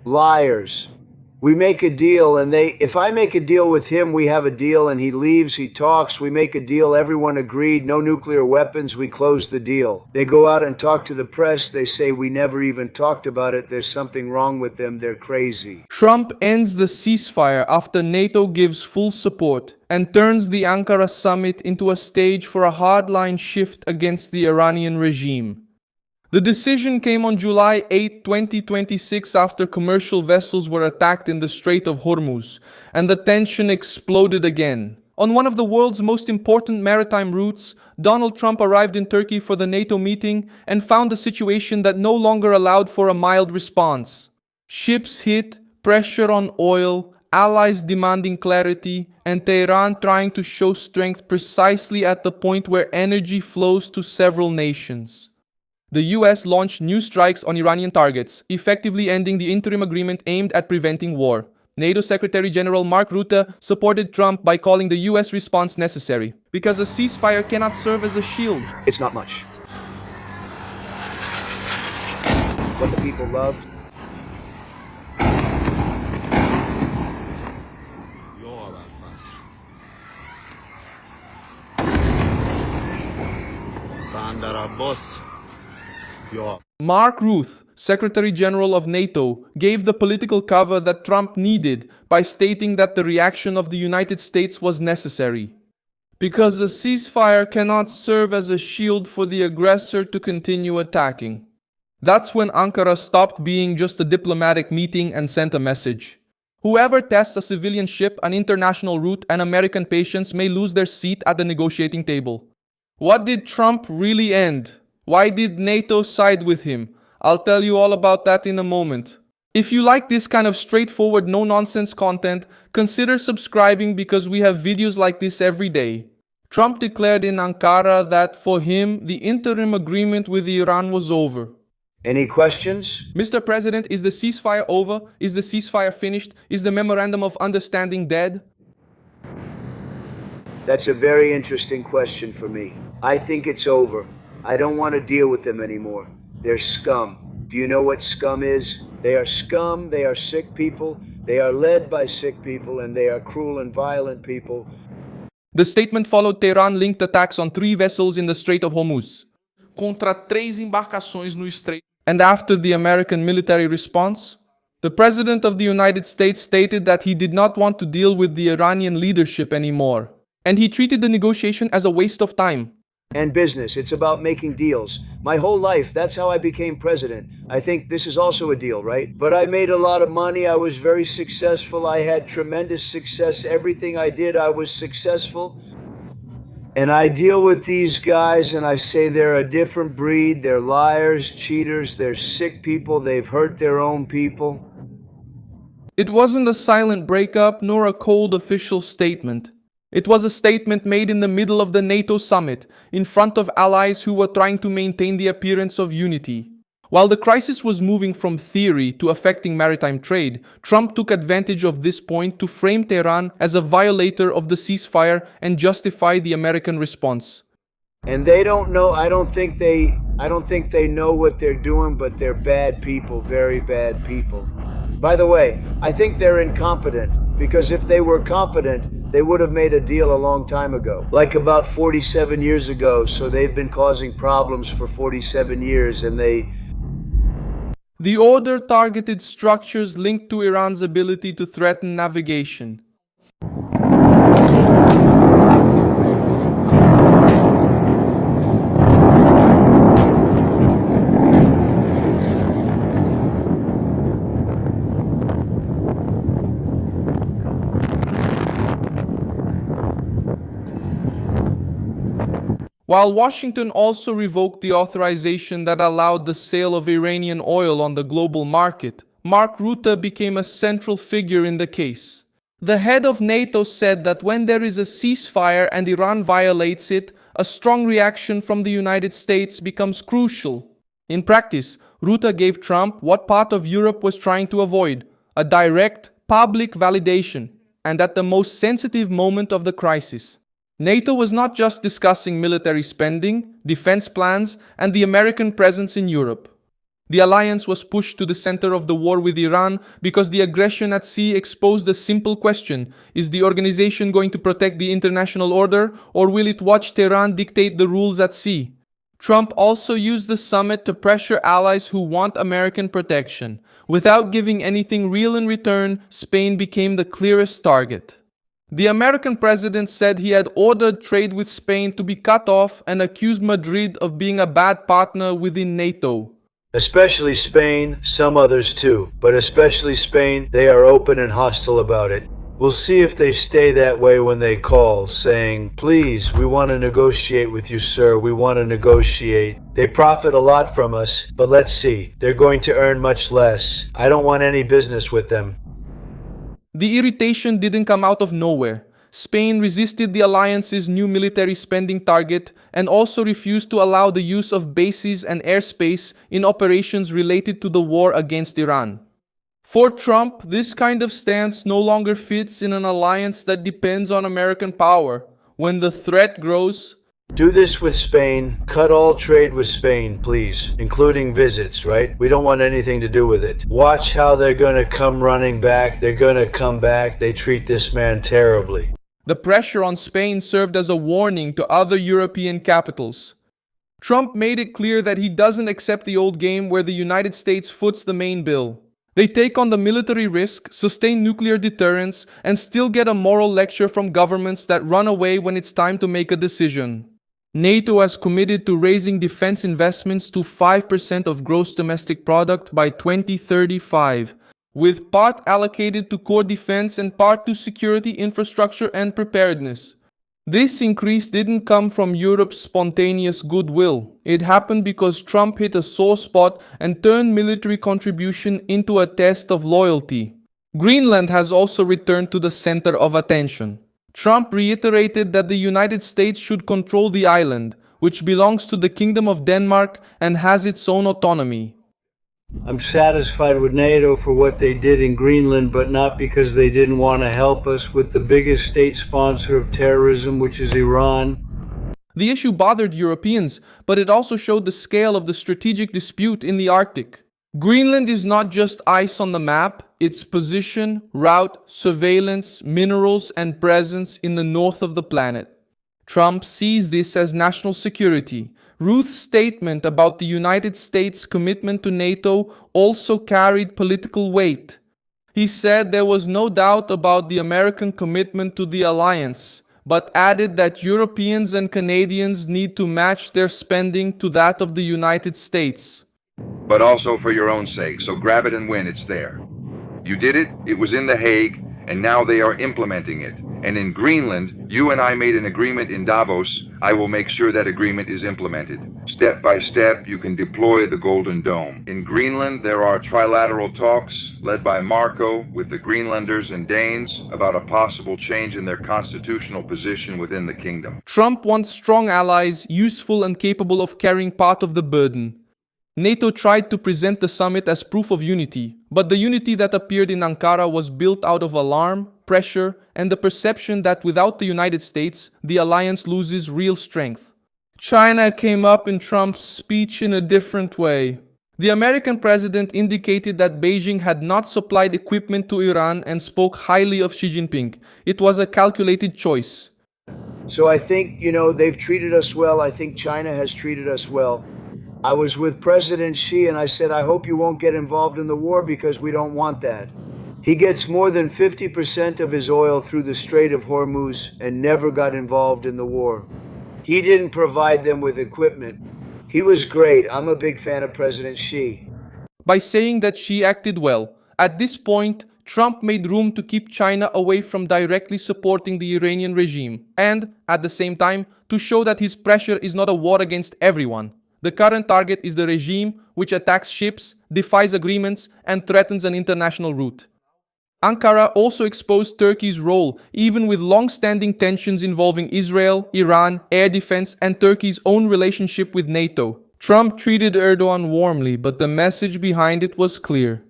Liars. We make a deal and if I make a deal with him, we have a deal and he leaves, he talks, we make a deal, everyone agreed, no nuclear weapons, we close the deal. They go out and talk to the press, they say we never even talked about it, there's something wrong with them, they're crazy. Trump ends the ceasefire after NATO gives full support and turns the Ankara summit into a stage for a hardline shift against the Iranian regime. The decision came on July 8, 2026 after commercial vessels were attacked in the Strait of Hormuz, and the tension exploded again. On one of the world's most important maritime routes, Donald Trump arrived in Turkey for the NATO meeting and found a situation that no longer allowed for a mild response. Ships hit, pressure on oil, allies demanding clarity, and Tehran trying to show strength precisely at the point where energy flows to several nations. The US launched new strikes on Iranian targets, effectively ending the interim agreement aimed at preventing war. NATO Secretary General Mark Rutte supported Trump by calling the US response necessary, because a ceasefire cannot serve as a shield. It's not much. What the people loved. Mark Rutte, Secretary General of NATO, gave the political cover that Trump needed by stating that the reaction of the United States was necessary. Because a ceasefire cannot serve as a shield for the aggressor to continue attacking. That's when Ankara stopped being just a diplomatic meeting and sent a message. Whoever tests a civilian ship, an international route, and American patience may lose their seat at the negotiating table. What did Trump really end? Why did NATO side with him? I'll tell you all about that in a moment. If you like this kind of straightforward, no-nonsense content, consider subscribing because we have videos like this every day. Trump declared in Ankara that for him, the interim agreement with Iran was over. Any questions? Mr. President, is the ceasefire over? Is the ceasefire finished? Is the memorandum of understanding dead? That's a very interesting question for me. I think it's over. I don't want to deal with them anymore. They're scum. Do you know what scum is? They are scum, they are sick people, they are led by sick people, and they are cruel and violent people. The statement followed Tehran-linked attacks on 3 vessels in the Strait of Hormuz. Contra 3 embarcações no estreito. And after the American military response, the President of the United States stated that he did not want to deal with the Iranian leadership anymore, and he treated the negotiation as a waste of time. And business, it's about making deals. My whole life, that's how I became president. I think this is also a deal, right? But I made a lot of money, I was very successful, I had tremendous success, everything I did, I was successful. And I deal with these guys and I say they're a different breed, they're liars, cheaters, they're sick people, they've hurt their own people. It wasn't a silent breakup nor a cold official statement. It was a statement made in the middle of the NATO summit, in front of allies who were trying to maintain the appearance of unity. While the crisis was moving from theory to affecting maritime trade, Trump took advantage of this point to frame Tehran as a violator of the ceasefire and justify the American response. And they don't know, I don't think they know what they're doing, but they're bad people, very bad people. By the way, I think they're incompetent, because if they were competent, they would have made a deal a long time ago, like about 47 years ago, so they've been causing problems for 47 years, and The order targeted structures linked to Iran's ability to threaten navigation. While Washington also revoked the authorization that allowed the sale of Iranian oil on the global market, Mark Rutte became a central figure in the case. The head of NATO said that when there is a ceasefire and Iran violates it, a strong reaction from the United States becomes crucial. In practice, Rutte gave Trump what part of Europe was trying to avoid: a direct, public validation, and at the most sensitive moment of the crisis. NATO was not just discussing military spending, defense plans, and the American presence in Europe. The alliance was pushed to the center of the war with Iran because the aggression at sea exposed a simple question: is the organization going to protect the international order, or will it watch Tehran dictate the rules at sea? Trump also used the summit to pressure allies who want American protection. Without giving anything real in return, Spain became the clearest target. The American president said he had ordered trade with Spain to be cut off and accused Madrid of being a bad partner within NATO. Especially Spain, some others too, but especially Spain, they are open and hostile about it. We'll see if they stay that way when they call, saying, please, we want to negotiate with you, sir, we want to negotiate. They profit a lot from us, but let's see, they're going to earn much less. I don't want any business with them. The irritation didn't come out of nowhere. Spain resisted the alliance's new military spending target and also refused to allow the use of bases and airspace in operations related to the war against Iran. For Trump, this kind of stance no longer fits in an alliance that depends on American power. When the threat grows, do this with Spain. Cut all trade with Spain, please, including visits, right? We don't want anything to do with it. Watch how they're going to come running back. They're going to come back. They treat this man terribly. The pressure on Spain served as a warning to other European capitals. Trump made it clear that he doesn't accept the old game where the United States foots the main bill. They take on the military risk, sustain nuclear deterrence, and still get a moral lecture from governments that run away when it's time to make a decision. NATO has committed to raising defense investments to 5% of gross domestic product by 2035, with part allocated to core defense and part to security infrastructure and preparedness. This increase didn't come from Europe's spontaneous goodwill. It happened because Trump hit a sore spot and turned military contribution into a test of loyalty. Greenland has also returned to the center of attention. Trump reiterated that the United States should control the island, which belongs to the Kingdom of Denmark and has its own autonomy. I'm satisfied with NATO for what they did in Greenland, but not because they didn't want to help us with the biggest state sponsor of terrorism, which is Iran. The issue bothered Europeans, but it also showed the scale of the strategic dispute in the Arctic. Greenland is not just ice on the map, its position, route, surveillance, minerals, and presence in the north of the planet. Trump sees this as national security. Ruth's statement about the United States' commitment to NATO also carried political weight. He said there was no doubt about the American commitment to the alliance, but added that Europeans and Canadians need to match their spending to that of the United States. But also for your own sake, so grab it and win, it's there. You did it, it was in The Hague, and now they are implementing it. And in Greenland, you and I made an agreement in Davos. I will make sure that agreement is implemented. Step by step, you can deploy the Golden Dome. In Greenland, there are trilateral talks led by Marco with the Greenlanders and Danes about a possible change in their constitutional position within the kingdom. Trump wants strong allies, useful and capable of carrying part of the burden. NATO tried to present the summit as proof of unity, but the unity that appeared in Ankara was built out of alarm, pressure, and the perception that without the United States, the alliance loses real strength. China came up in Trump's speech in a different way. The American president indicated that Beijing had not supplied equipment to Iran and spoke highly of Xi Jinping. It was a calculated choice. So I think, they've treated us well. I think China has treated us well. I was with President Xi and I said, I hope you won't get involved in the war because we don't want that. He gets more than 50% of his oil through the Strait of Hormuz and never got involved in the war. He didn't provide them with equipment. He was great. I'm a big fan of President Xi. By saying that Xi acted well, at this point, Trump made room to keep China away from directly supporting the Iranian regime and, at the same time, to show that his pressure is not a war against everyone. The current target is the regime which attacks ships, defies agreements, and threatens an international route. Ankara also exposed Turkey's role, even with long-standing tensions involving Israel, Iran, air defense, and Turkey's own relationship with NATO. Trump treated Erdogan warmly, but the message behind it was clear.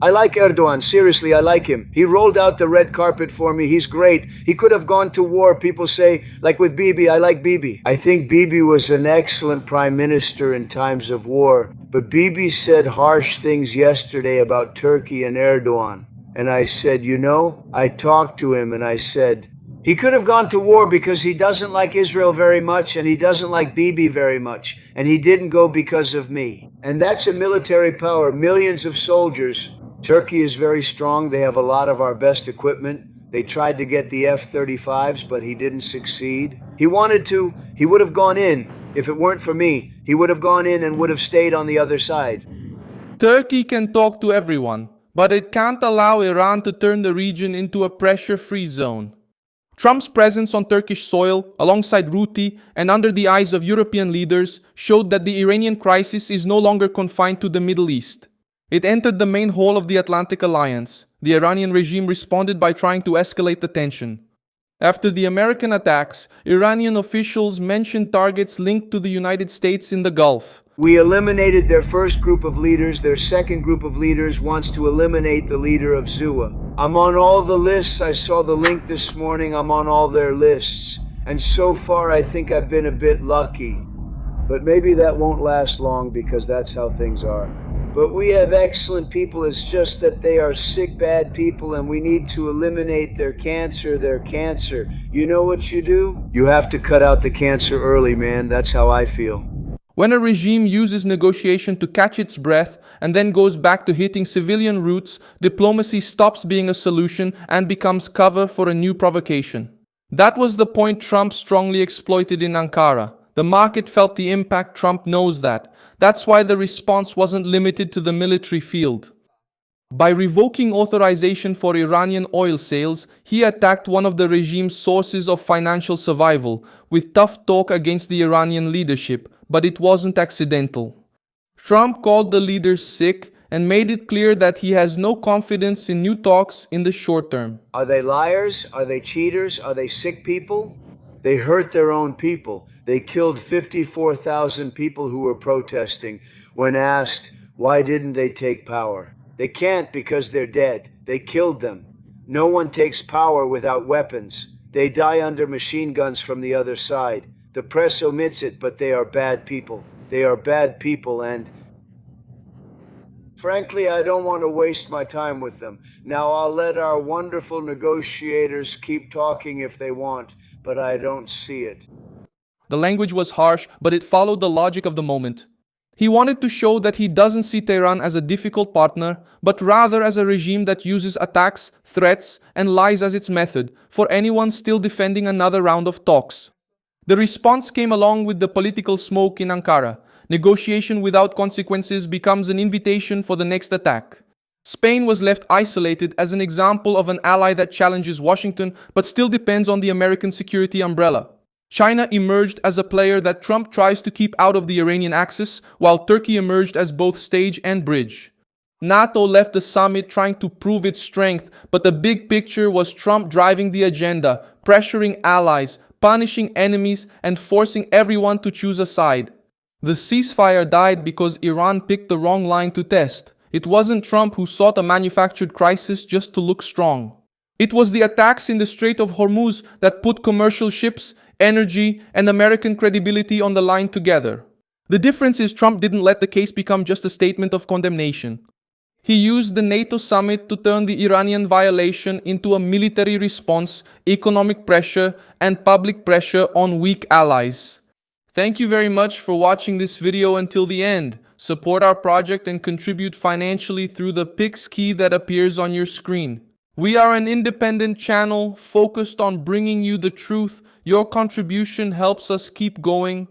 I like Erdogan. Seriously, I like him. He rolled out the red carpet for me. He's great. He could have gone to war. People say, like with Bibi, I like Bibi. I think Bibi was an excellent prime minister in times of war. But Bibi said harsh things yesterday about Turkey and Erdogan. And I said, I talked to him and I said, he could have gone to war because he doesn't like Israel very much and he doesn't like Bibi very much. And he didn't go because of me. And that's a military power, millions of soldiers. Turkey is very strong. They have a lot of our best equipment. They tried to get the F-35s, but he didn't succeed. He wanted to. He would have gone in. If it weren't for me, he would have gone in and would have stayed on the other side. Turkey can talk to everyone, but it can't allow Iran to turn the region into a pressure-free zone. Trump's presence on Turkish soil, alongside Houthi and under the eyes of European leaders, showed that the Iranian crisis is no longer confined to the Middle East. It entered the main hall of the Atlantic Alliance. The Iranian regime responded by trying to escalate the tension. After the American attacks, Iranian officials mentioned targets linked to the United States in the Gulf. We eliminated their first group of leaders. Their second group of leaders wants to eliminate the leader of Zua. I'm on all the lists. I saw the link this morning. I'm on all their lists. And so far, I think I've been a bit lucky. But maybe that won't last long because that's how things are. But we have excellent people. It's just that they are sick, bad people, and we need to eliminate their cancer. You know what you do? You have to cut out the cancer early, man. That's how I feel. When a regime uses negotiation to catch its breath and then goes back to hitting civilian routes, diplomacy stops being a solution and becomes cover for a new provocation. That was the point Trump strongly exploited in Ankara. The market felt the impact. Trump knows that. That's why the response wasn't limited to the military field. By revoking authorization for Iranian oil sales, he attacked one of the regime's sources of financial survival, with tough talk against the Iranian leadership, but it wasn't accidental. Trump called the leaders sick and made it clear that he has no confidence in new talks in the short term. Are they liars? Are they cheaters? Are they sick people? They hurt their own people. They killed 54,000 people who were protesting when asked, why didn't they take power? They can't because they're dead. They killed them. No one takes power without weapons. They die under machine guns from the other side. The press omits it, but they are bad people. They are bad people, and frankly, I don't want to waste my time with them. Now, I'll let our wonderful negotiators keep talking if they want, but I don't see it. The language was harsh, but it followed the logic of the moment. He wanted to show that he doesn't see Tehran as a difficult partner, but rather as a regime that uses attacks, threats, and lies as its method for anyone still defending another round of talks. The response came along with the political smoke in Ankara. Negotiation without consequences becomes an invitation for the next attack. Spain was left isolated as an example of an ally that challenges Washington but still depends on the American security umbrella. China emerged as a player that Trump tries to keep out of the Iranian axis, while Turkey emerged as both stage and bridge. NATO left the summit trying to prove its strength, but the big picture was Trump driving the agenda, pressuring allies, punishing enemies, and forcing everyone to choose a side. The ceasefire died because Iran picked the wrong line to test. It wasn't Trump who sought a manufactured crisis just to look strong. It was the attacks in the Strait of Hormuz that put commercial ships, energy, and American credibility on the line together. The difference is Trump didn't let the case become just a statement of condemnation. He used the NATO summit to turn the Iranian violation into a military response, economic pressure, and public pressure on weak allies. Thank you very much for watching this video until the end. Support our project and contribute financially through the Pix key that appears on your screen. We are an independent channel focused on bringing you the truth. Your contribution helps us keep going.